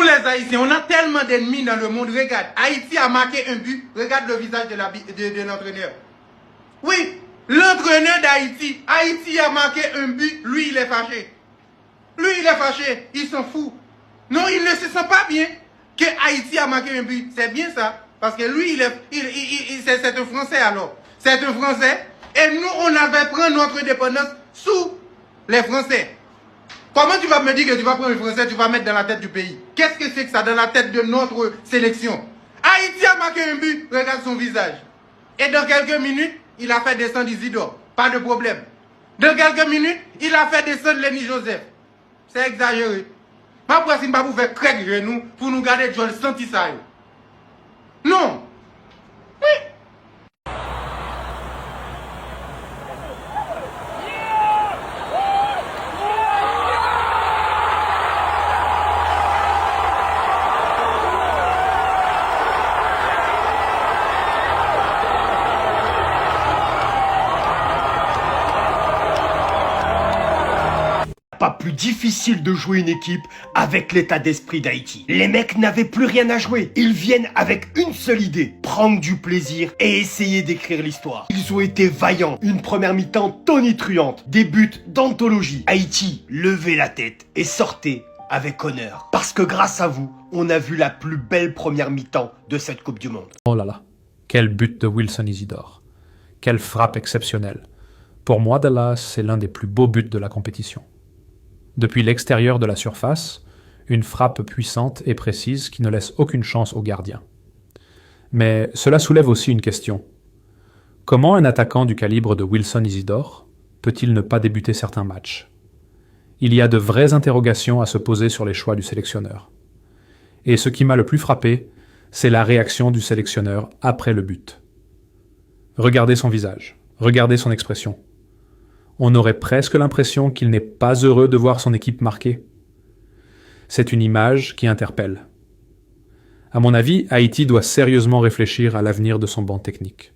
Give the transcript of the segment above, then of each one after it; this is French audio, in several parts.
Nous les Haïtiens, on a tellement d'ennemis dans le monde. Regarde, Haïti a marqué un but. Regarde le visage de l'entraîneur. Oui, l'entraîneur d'Haïti. Haïti a marqué un but. Lui, il est fâché. Lui, il est fâché. Il s'en fout. Non, il ne se sent pas bien que Haïti a marqué un but. C'est bien ça. Parce que lui, c'est un Français alors. C'est un Français. Et nous, on avait pris notre indépendance sous les Français. Comment tu vas me dire que tu vas prendre le Français, tu vas mettre dans la tête du pays? Qu'est-ce que c'est que ça dans la tête de notre sélection? Haïti a marqué un but. Regarde son visage. Et dans quelques minutes, il a fait descendre Isidore. Pas de problème. Dans quelques minutes, il a fait descendre Lenny Joseph. C'est exagéré. Ma prochaine pas vous faire craquer genou pour nous garder Joel senti ça. Non. Oui. Pas plus difficile de jouer une équipe avec l'état d'esprit d'Haïti. Les mecs n'avaient plus rien à jouer. Ils viennent avec une seule idée, prendre du plaisir et essayer d'écrire l'histoire. Ils ont été vaillants. Une première mi-temps tonitruante, des buts d'anthologie. Haïti, levez la tête et sortez avec honneur. Parce que grâce à vous, on a vu la plus belle première mi-temps de cette Coupe du Monde. Oh là là, quel but de Wilson Isidore. Quelle frappe exceptionnelle. Pour moi, Dallas, c'est l'un des plus beaux buts de la compétition. Depuis l'extérieur de la surface, une frappe puissante et précise qui ne laisse aucune chance au gardien. Mais cela soulève aussi une question. Comment un attaquant du calibre de Wilson Isidore peut-il ne pas débuter certains matchs? Il y a de vraies interrogations à se poser sur les choix du sélectionneur. Et ce qui m'a le plus frappé, c'est la réaction du sélectionneur après le but. Regardez son visage, regardez son expression. On aurait presque l'impression qu'il n'est pas heureux de voir son équipe marquée. C'est une image qui interpelle. À mon avis, Haïti doit sérieusement réfléchir à l'avenir de son banc technique.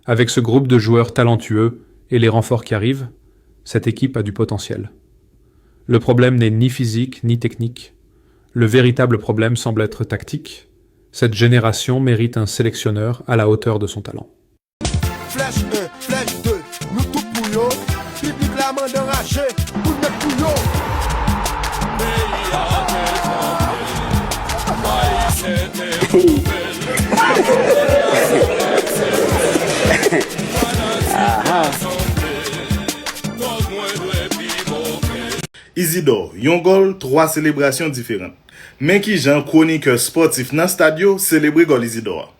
Avec ce groupe de joueurs talentueux et les renforts qui arrivent, cette équipe a du potentiel. Le problème n'est ni physique ni technique. Le véritable problème semble être tactique. Cette génération mérite un sélectionneur à la hauteur de son talent. Flèche 1, flèche 2, nous tout pour yo. Public la main d'enragé, pour le mettre pour yo. Isidore, yon gol, 3 célébrations différentes. Mais qui Jean, chroniqueur sportif dans le stadio, célébrer gol Isidore.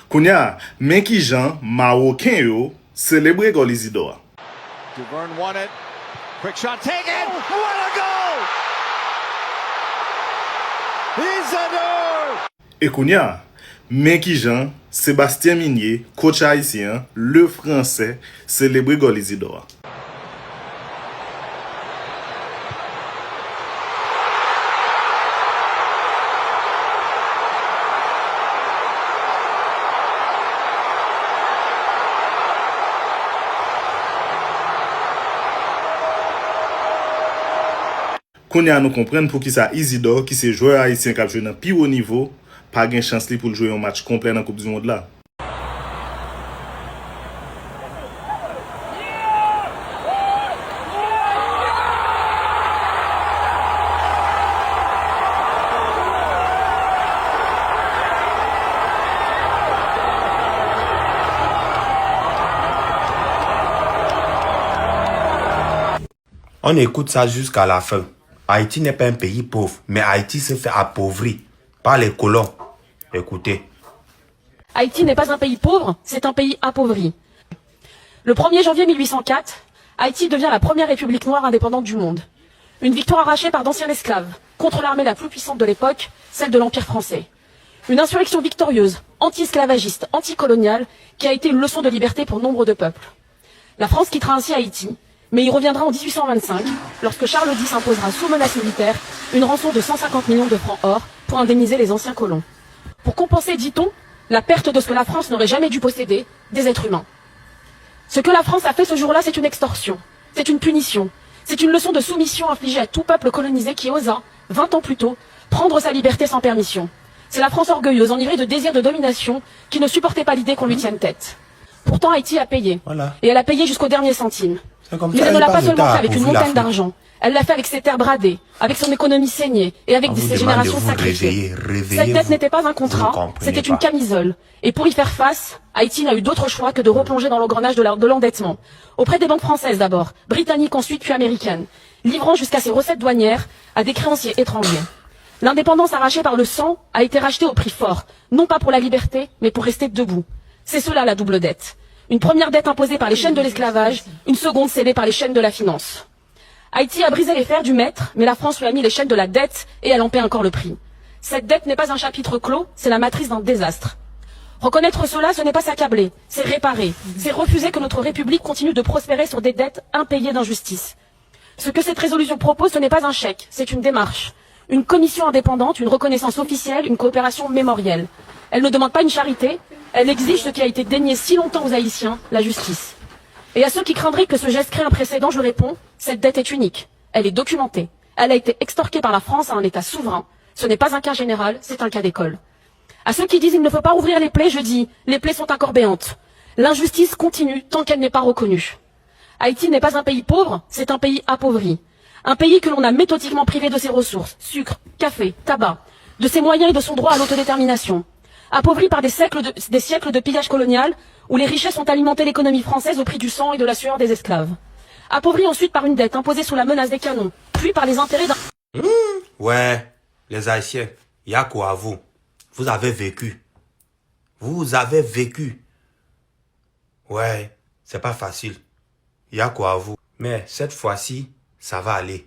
Kounya, mais qui Jean, Marocain yo, célébrer gol Isidore. Duverne won it. Quick shot taken. What a goal! Isidore! Et Kounya, mais qui Jean, Sébastien Minier, coach haïtien, le français, célébrer gol Isidore. Kounya nous comprendre pour qui ça Isidore, qui c'est joueur haïtien qui a joué dans plus haut niveau, pas gain chance pour jouer un match complet dans la Coupe du Monde là. On écoute ça jusqu'à la fin. Haïti n'est pas un pays pauvre, mais Haïti se fait appauvrir par les colons. Écoutez. Haïti n'est pas un pays pauvre, c'est un pays appauvri. Le 1er janvier 1804, Haïti devient la première république noire indépendante du monde. Une victoire arrachée par d'anciens esclaves contre l'armée la plus puissante de l'époque, celle de l'Empire français. Une insurrection victorieuse, anti-esclavagiste, anticoloniale, qui a été une leçon de liberté pour nombre de peuples. La France quittera ainsi Haïti, mais il reviendra en 1825, lorsque Charles X imposera sous menace militaire une rançon de 150 millions de francs or pour indemniser les anciens colons. Pour compenser, dit-on, la perte de ce que la France n'aurait jamais dû posséder, des êtres humains. Ce que la France a fait ce jour-là, c'est une extorsion, c'est une punition, c'est une leçon de soumission infligée à tout peuple colonisé qui osa, 20 ans plus tôt, prendre sa liberté sans permission. C'est la France orgueilleuse, enivrée de désir de domination, qui ne supportait pas l'idée qu'on lui tienne tête. Pourtant, Haïti a payé. Voilà. Et elle a payé jusqu'au dernier centime. Comme Mais ça, elle ne l'a il pas passe le seulement temps fait à avec une appauvrir montagne l'Afrique. d'argent. Elle l'a fait avec ses terres bradées, avec son économie saignée et avec On vous ses demande de générations vous sacrifiées. réveiller, Cette dette réveillez-vous. n'était pas un Vous ne contrat, comprenez c'était pas. une camisole. Et pour y faire face, Haïti n'a eu d'autre choix que de replonger dans l'engrenage de l'endettement. Auprès des banques françaises d'abord, britanniques ensuite puis américaines, livrant jusqu'à ses recettes douanières à des créanciers étrangers. L'indépendance arrachée par le sang a été rachetée au prix fort, non pas pour la liberté, mais pour rester debout. C'est cela la double dette. Une première dette imposée par les chaînes de l'esclavage, une seconde scellée par les chaînes de la finance. Haïti a brisé les fers du maître, mais la France lui a mis les chaînes de la dette et elle en paie encore le prix. Cette dette n'est pas un chapitre clos, c'est la matrice d'un désastre. Reconnaître cela, ce n'est pas s'accabler, c'est réparer, c'est refuser que notre République continue de prospérer sur des dettes impayées d'injustice. Ce que cette résolution propose, ce n'est pas un chèque, c'est une démarche. Une commission indépendante, une reconnaissance officielle, une coopération mémorielle. Elle ne demande pas une charité, elle exige ce qui a été dénié si longtemps aux Haïtiens, la justice. Et à ceux qui craindraient que ce geste crée un précédent, je réponds, cette dette est unique. Elle est documentée. Elle a été extorquée par la France à un État souverain. Ce n'est pas un cas général, c'est un cas d'école. À ceux qui disent il ne faut pas ouvrir les plaies, je dis, les plaies sont encore béantes. L'injustice continue tant qu'elle n'est pas reconnue. Haïti n'est pas un pays pauvre, c'est un pays appauvri. Un pays que l'on a méthodiquement privé de ses ressources, sucre, café, tabac, de ses moyens et de son droit à l'autodétermination. Appauvri par des siècles de pillage colonial, où les richesses ont alimenté l'économie française au prix du sang et de la sueur des esclaves. Appauvri ensuite par une dette imposée sous la menace des canons, puis par les intérêts d'un... Ouais, les Haïtiens, il y a quoi à vous? Vous avez vécu. Vous avez vécu. Ouais, c'est pas facile. Il y a quoi à vous? Mais cette fois-ci, ça va aller.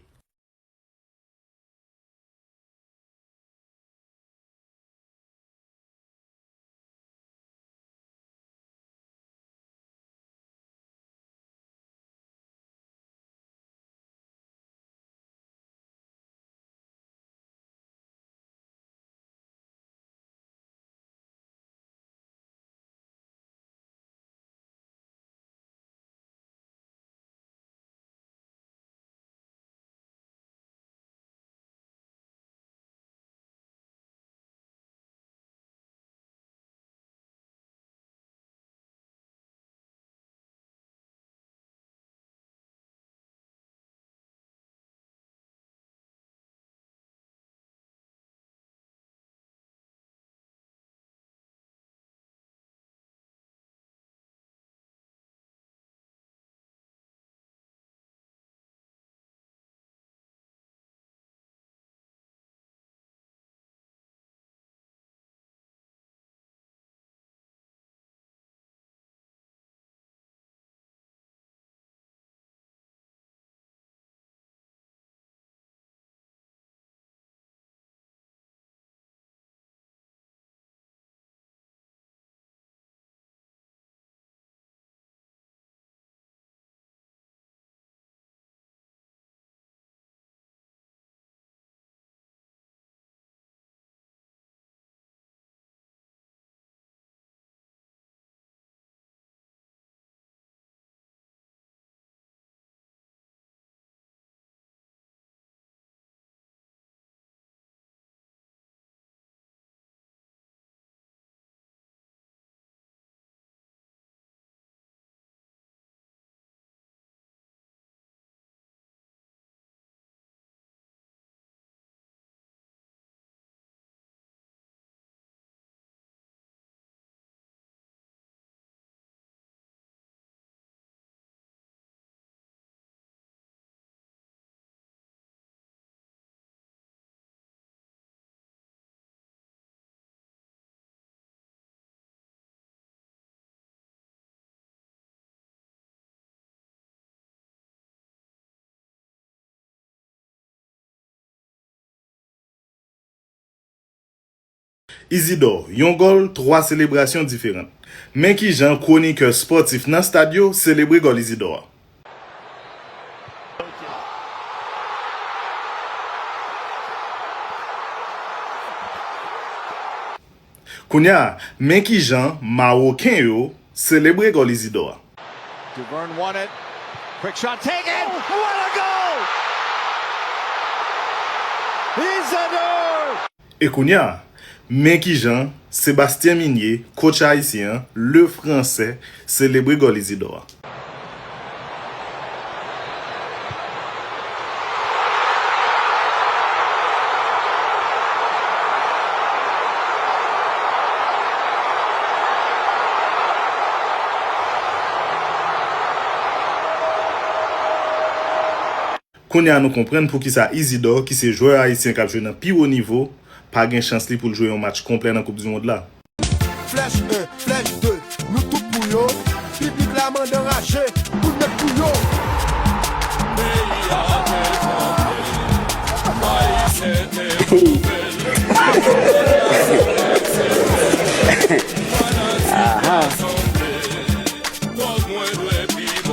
Isidore, yon gol 3 célébrations différentes. Mais qui jan chroniqueur sportif nan stadio célébrer gol Isidore. Kounya, men ki jan Marocain yo célébrer gol Isidore. Duverne won it. Quick shot taken. What a goal! Isidore! Et Kounia, mais qui Jean, Sébastien Minier, coach haïtien, le français, célébré gol Isidore. Qu'on a nous comprendre pour qui ça Isidore, qui c'est joueur haïtien qui a joué dans plus haut niveau, pas gain chance li pour jouer un match complet dans la Coupe du Monde là. Flèche 1, flèche 2, nous tout pour yo. Public la main d'enragé, pour mettre pour yo. Aha.